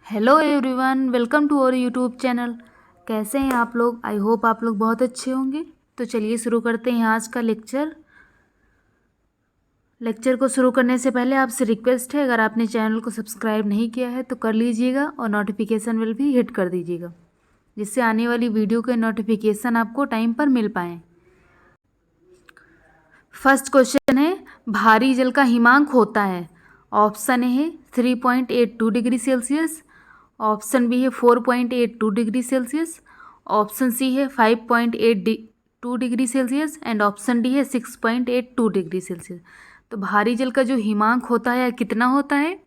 Hello everyone, welcome to our YouTube channel. कैसे हैं आप लोग? आई होप आप लोग बहुत अच्छे होंगे। तो चलिए शुरू करते हैं आज का लेक्चर को शुरू करने से पहले आपसे रिक्वेस्ट है, अगर आपने चैनल को सब्सक्राइब नहीं किया है तो कर लीजिएगा और नोटिफिकेशन बेल भी हिट कर दीजिएगा, जिससे आने वाली वीडियो के नोटिफिकेशन आपको टाइम पर मिल पाएँ। फर्स्ट क्वेश्चन है, भारी जल का हिमांक होता है। ऑप्शन ए है 3.82 डिग्री सेल्सियस, ऑप्शन बी है 4.82 डिग्री सेल्सियस, ऑप्शन सी है 5.82 degree Celsius and option D है 6.82 डिग्री सेल्सियस। तो भारी जल का जो हिमांक होता है कितना होता है?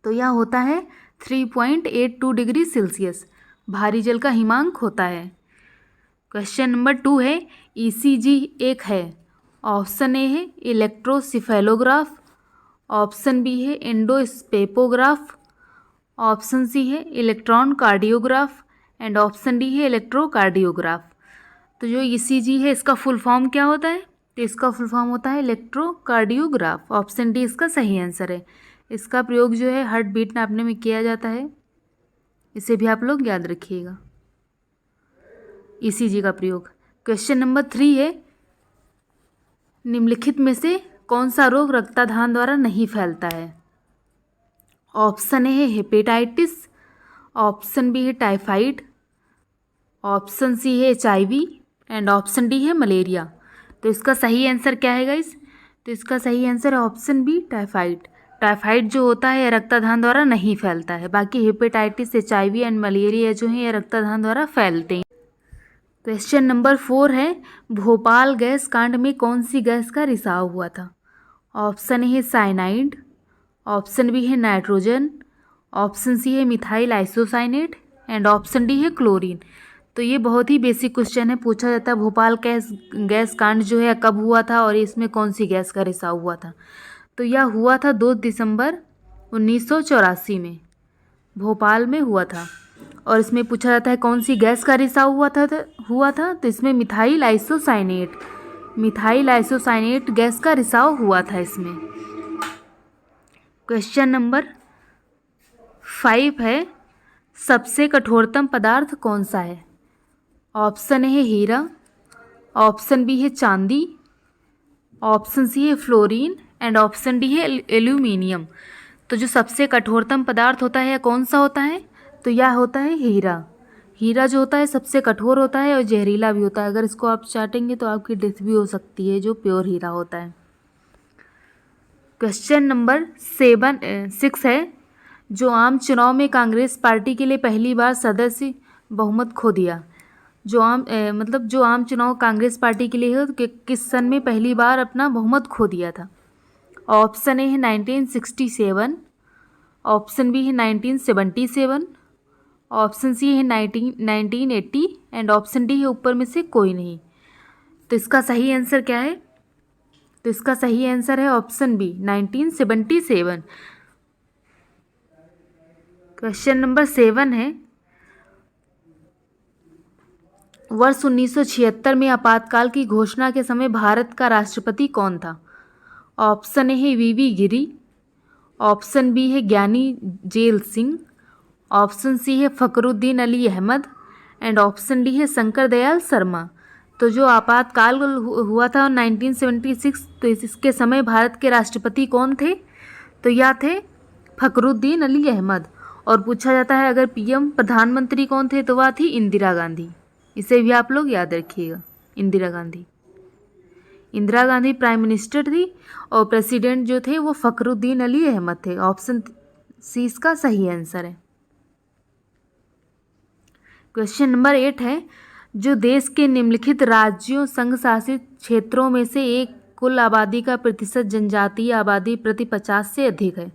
तो यह होता है 3.82 डिग्री सेल्सियस भारी जल का हिमांक होता है। क्वेश्चन नंबर 2 है, ईसीजी एक है। ऑप्शन ए है इलेक्ट्रोसिफेलोग्राफ, ऑप्शन बी है एंडोस्पेपोग्राफ, ऑप्शन सी है electron cardiograph and option D है इलेक्ट्रोकार्डियोग्राफ। तो जो ईसीजी है इसका फुल फॉर्म क्या होता है? तो इसका फुल फॉर्म होता है इलेक्ट्रोकार्डियोग्राफ। ऑप्शन डी इसका सही आंसर है। इसका प्रयोग जो है हार्ट बीट नापने में किया जाता है, इसे भी आप लोग याद रखिएगा, ईसीजी का प्रयोग। क्वेश्चन नंबर 3 है, निम्नलिखित में से कौन सा रोग रक्ताधान द्वारा नहीं फैलता है? ऑप्शन ए है हेपेटाइटिस, ऑप्शन बी है टाइफाइड, ऑप्शन सी है HIV एंड ऑप्शन डी है मलेरिया। तो इसका सही आंसर क्या है गाइस? तो इसका सही आंसर है ऑप्शन बी टाइफाइड। टाइफाइड जो होता है यह रक्ताधान द्वारा नहीं फैलता है, बाकी हेपेटाइटिस, HIV एंड मलेरिया जो है यह रक्ताधान द्वारा फैलते हैं। क्वेश्चन नंबर 4 है, भोपाल गैस कांड में कौन सी गैस का रिसाव हुआ था? ऑप्शन ए है साइनाइड, ऑप्शन बी है नाइट्रोजन, ऑप्शन सी है methyl isocyanate and option D है क्लोरीन। तो ये बहुत ही बेसिक क्वेश्चन है, पूछा जाता है भोपाल गैस कांड जो है कब हुआ था और इसमें कौन सी गैस का रिसाव हुआ था। तो यह हुआ था 2 दिसंबर 1984 में भोपाल में हुआ था। और इसमें पूछा जाता है कौन सी गैस का रिसाव हुआ था। तो इसमें मिथाइल आइसोसाइनेट गैस का रिसाव हुआ था इसमें। क्वेश्चन नंबर 5 है, सबसे कठोरतम पदार्थ कौन सा है? ऑप्शन ए है हीरा, ऑप्शन बी है चांदी, ऑप्शन सी है फ्लोरीन एंड ऑप्शन डी है एल्यूमिनियम। तो जो सबसे कठोरतम पदार्थ होता है कौन सा होता है? तो यह होता है हीरा। हीरा जो होता है सबसे कठोर होता है और जहरीला भी होता है, अगर इसको आप चाटेंगे तो आपकी डेथ भी हो सकती है, जो प्योर हीरा होता है। क्वेश्चन नंबर 6 है, जो आम चुनाव में कांग्रेस पार्टी के लिए पहली बार सदस्य बहुमत खो दिया। जो आम चुनाव कांग्रेस पार्टी के लिए है तो किस सन में पहली बार अपना बहुमत खो दिया था? ऑप्शन ए है 1967, ऑप्शन बी है 1977, ऑप्शन सी है 1980 एंड ऑप्शन डी है ऊपर में से कोई नहीं। तो इसका सही आंसर क्या है? तो इसका सही आंसर है ऑप्शन बी 1977। क्वेश्चन नंबर 7 है, वर्ष 1976 में आपातकाल की घोषणा के समय भारत का राष्ट्रपति कौन था? ऑप्शन ए है वीवी गिरी, ऑप्शन बी है ज्ञानी जेल सिंह, ऑप्शन सी है Fakhruddin Ali Ahmed and option D है शंकर दयाल शर्मा। तो जो आपातकाल हुआ था 1976, तो इसके समय भारत के राष्ट्रपति कौन थे? तो यह थे फकरुद्दीन अली अहमद। और पूछा जाता है अगर PM प्रधानमंत्री कौन थे, तो वह थी इंदिरा गांधी। इसे भी आप लोग याद रखिएगा, इंदिरा गांधी प्राइम मिनिस्टर थी और प्रेसिडेंट जो थे वो फकरुद्दीन अली अहमद थे। ऑप्शन सी इसका सही आंसर है। क्वेश्चन नंबर 8 है, जो देश के निम्नलिखित राज्यों संघ शासित क्षेत्रों में से एक कुल आबादी का प्रतिशत जनजातीय आबादी प्रति 50 से अधिक है?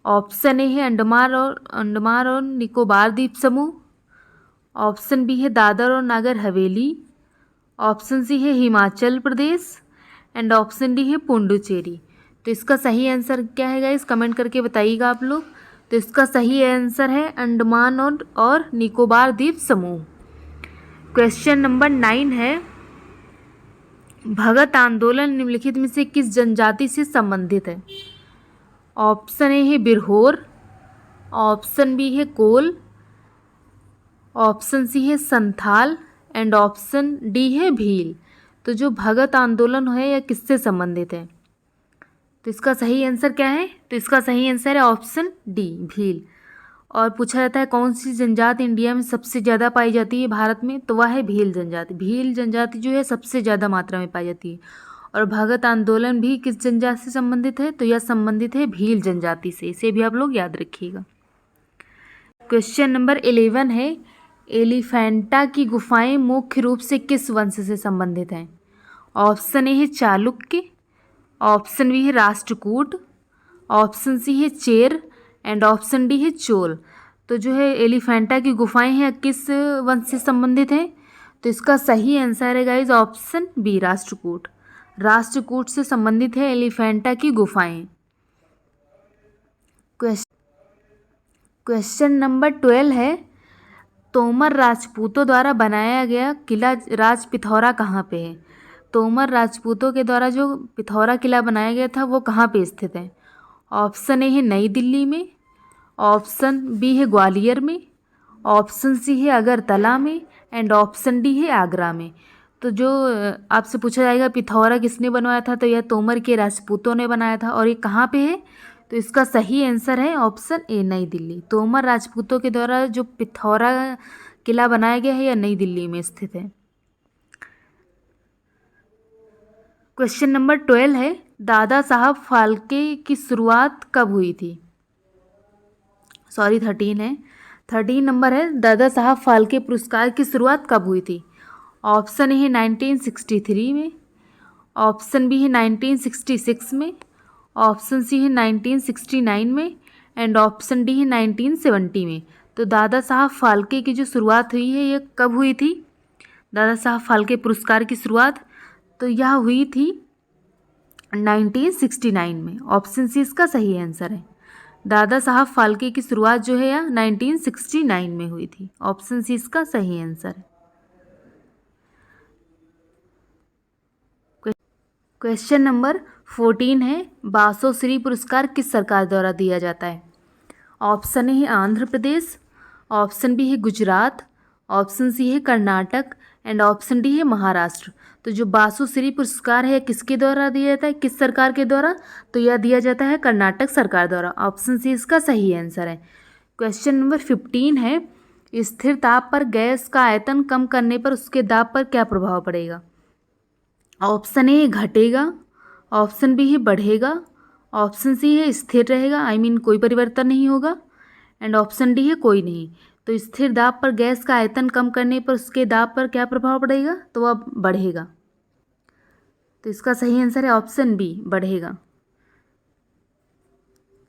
ऑप्शन ए है अंडमान और निकोबार द्वीप समूह, ऑप्शन बी है दादर और नागर हवेली, ऑप्शन सी है Himachal Pradesh and option D है पुडुचेरी। तो इसका सही आंसर क्या है गाइस? कमेंट करके बताइएगा आप लोग। तो इसका सही आंसर है अंडमान और निकोबार द्वीप समूह। क्वेश्चन नंबर 9 है, भगत आंदोलन निम्नलिखित में से किस जनजाति से संबंधित है? ऑप्शन ए है बिरहोर, ऑप्शन बी है कोल, ऑप्शन सी है संथाल एंड ऑप्शन डी है भील। तो जो भगत आंदोलन है यह किससे संबंधित है? तो इसका सही आंसर क्या है? तो इसका सही आंसर है ऑप्शन डी भील। और पूछा जाता है कौन सी जनजाति इंडिया में सबसे ज़्यादा पाई जाती है भारत में? तो वह है भील जनजाति। भील जनजाति जो है सबसे ज़्यादा मात्रा में पाई जाती है। और भगत आंदोलन भी किस जनजाति से संबंधित है? तो यह संबंधित है भील जनजाति से। इसे भी आप लोग याद रखिएगा। क्वेश्चन नंबर 11 है, एलिफेंटा की गुफाएं मुख्य रूप से किस वंश से संबंधित हैं? ऑप्शन ए है चालुक्य, ऑप्शन बी है राष्ट्रकूट, ऑप्शन सी है चेर एंड ऑप्शन डी है चोल। तो जो है एलिफेंटा की गुफाएं हैं किस वंश से संबंधित हैं? तो इसका सही आंसर है guys option B Rashtrakuta. Rashtrakuta से संबंधित है एलिफेंटा की गुफाएं। क्वेश्चन नंबर 12 है, तोमर राजपूतों द्वारा बनाया गया किला राज पिथौरा कहाँ पे है? तोमर राजपूतों के द्वारा जो पिथौरा किला बनाया गया था वो कहाँ पे स्थित है? ऑप्शन ए है नई दिल्ली में, ऑप्शन बी है ग्वालियर में, ऑप्शन सी है अगरतला में एंड ऑप्शन डी है आगरा में। तो जो आपसे पूछा जाएगा पिथौरा किसने बनवाया था, तो यह तोमर के राजपूतों ने बनाया था। और ये कहाँ पे है? तो इसका सही आंसर है ऑप्शन ए नई दिल्ली। तोमर राजपूतों के द्वारा जो पिथौरा किला बनाया गया है यह नई दिल्ली में स्थित है। क्वेश्चन नंबर 12 है, दादा साहब फाल्के की शुरुआत कब हुई थी? 13 है। 13 नंबर है, दादा साहब फाल्के पुरस्कार की शुरुआत कब हुई थी? ऑप्शन ए है 1963 में, ऑप्शन बी है 1966 में, ऑप्शन सी है 1969 में एंड ऑप्शन डी है 1970 में। तो दादा साहब फाल्के की जो शुरुआत हुई है ये कब हुई थी? दादा साहब फाल्के पुरस्कार की शुरुआत तो यह हुई थी 1969 में। ऑप्शन सी इसका सही आंसर है। दादा साहब फाल्के की शुरुआत जो है यह 1969 में हुई थी। ऑप्शन सी इसका सही आंसर है। क्वेश्चन नंबर 14 है, बासोश्री पुरस्कार किस सरकार द्वारा दिया जाता है? ऑप्शन ए है आंध्र प्रदेश, ऑप्शन बी है गुजरात, ऑप्शन सी है कर्नाटक एंड ऑप्शन डी है महाराष्ट्र। तो जो बासुश्री पुरस्कार है किसके द्वारा दिया जाता है, किस सरकार के द्वारा? तो यह दिया जाता है कर्नाटक सरकार द्वारा। ऑप्शन सी इसका सही आंसर है। क्वेश्चन नंबर 15 है, स्थिर ताप पर गैस का आयतन कम करने पर उसके दाब पर क्या प्रभाव पड़ेगा? ऑप्शन ए घटेगा, ऑप्शन बी है बढ़ेगा, ऑप्शन सी है स्थिर रहेगा कोई परिवर्तन नहीं होगा एंड ऑप्शन डी है कोई नहीं। तो स्थिर दाब पर गैस का आयतन कम करने पर उसके दाब पर क्या प्रभाव पड़ेगा? तो वह बढ़ेगा। तो इसका सही आंसर है ऑप्शन बी बढ़ेगा।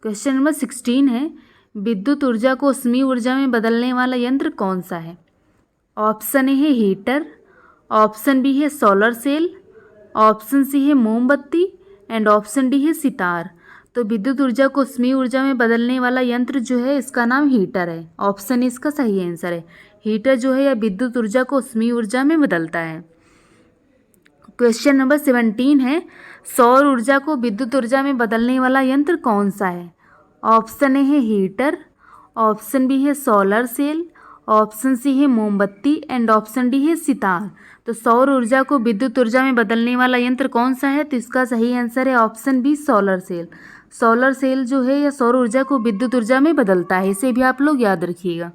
क्वेश्चन नंबर 16 है, विद्युत ऊर्जा को उष्मीय ऊर्जा में बदलने वाला यंत्र कौन सा है? ऑप्शन ए है हीटर, ऑप्शन बी है सोलर सेल, ऑप्शन सी है मोमबत्ती एंड ऑप्शन डी है सितार। तो विद्युत ऊर्जा को उष्मीय ऊर्जा में बदलने वाला यंत्र जो है इसका नाम हीटर है। ऑप्शन इसका सही आंसर है। हीटर जो है यह विद्युत ऊर्जा को उष्मीय ऊर्जा में बदलता है। क्वेश्चन नंबर 17 है, सौर ऊर्जा को विद्युत ऊर्जा में बदलने वाला यंत्र कौन सा है? ऑप्शन ए है हीटर, ऑप्शन बी है सोलर सेल, ऑप्शन सी है मोमबत्ती एंड ऑप्शन डी है सितार। तो सौर ऊर्जा को विद्युत ऊर्जा में बदलने वाला यंत्र कौन सा है? तो इसका सही आंसर है option B solar cell. Solar cell जो है यह सौर ऊर्जा को विद्युत ऊर्जा में बदलता है। इसे भी आप लोग याद रखिएगा।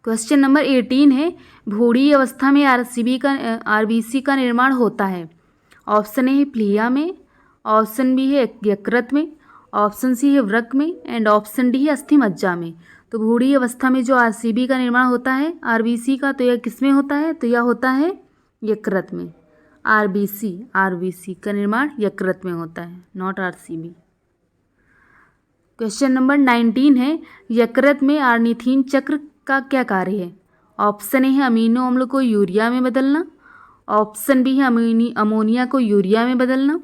क्वेश्चन नंबर 18 है, भूरी अवस्था में आरबीसी का निर्माण होता है। ऑप्शन ए है प्लीहा में, ऑप्शन बी है यकृत में, ऑप्शन सी है वृक्क में एंड ऑप्शन डी है अस्थि मज्जा में। तो भूरी अवस्था में जो आरसीबी का निर्माण होता है आरबीसी का, तो यह किस में होता है? तो यह होता है यकृत में। आरबीसी का निर्माण यकृत में होता है, नॉट आरसीबी। क्वेश्चन नंबर 19 है, यकृत में ऑर्निथिन चक्र का क्या कार्य है? ऑप्शन ए है अमीनो अम्ल को यूरिया में बदलना, ऑप्शन बी है अमोनिया को यूरिया में बदलना,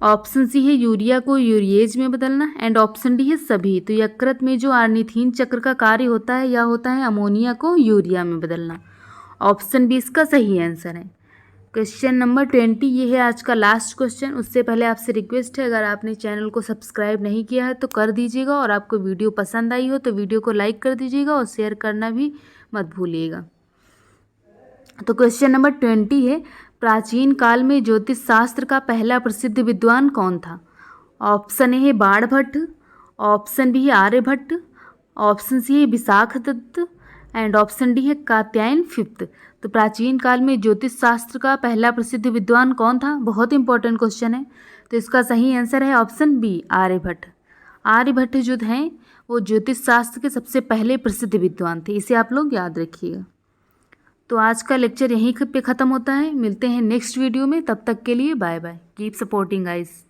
ऑप्शन सी है यूरिया को यूरिएज में बदलना एंड ऑप्शन डी है सभी। तो यकृत में जो ऑर्निथिन चक्र का कार्य होता है यह होता है अमोनिया को यूरिया में बदलना। ऑप्शन बी इसका सही आंसर है। क्वेश्चन नंबर 20 ये है आज का लास्ट क्वेश्चन। उससे पहले आपसे रिक्वेस्ट है, अगर आपने चैनल को सब्सक्राइब नहीं किया है तो कर दीजिएगा, और आपको वीडियो पसंद आई हो तो वीडियो को लाइक कर दीजिएगा और शेयर करना भी मत भूलिएगा। तो क्वेश्चन नंबर 20 है, प्राचीन काल में ज्योतिष शास्त्र का पहला प्रसिद्ध विद्वान कौन था? ऑप्शन ए है बाणभट्ट, ऑप्शन बी है आर्यभट्ट, ऑप्शन सी है विशाखदत्त एंड ऑप्शन डी है कात्यायन फिफ्थ। तो प्राचीन काल में ज्योतिष शास्त्र का पहला प्रसिद्ध विद्वान कौन था? बहुत इंपॉर्टेंट क्वेश्चन है। तो इसका सही आंसर है ऑप्शन बी आर्यभट्ट। आर्यभट्ट जो हैं वो ज्योतिष शास्त्र के सबसे पहले प्रसिद्ध विद्वान थे, इसे आप लोग याद रखिएगा। तो आज का लेक्चर यहीं पे ख़त्म होता है। मिलते हैं नेक्स्ट वीडियो में, तब तक के लिए bye bye. Keep supporting guys.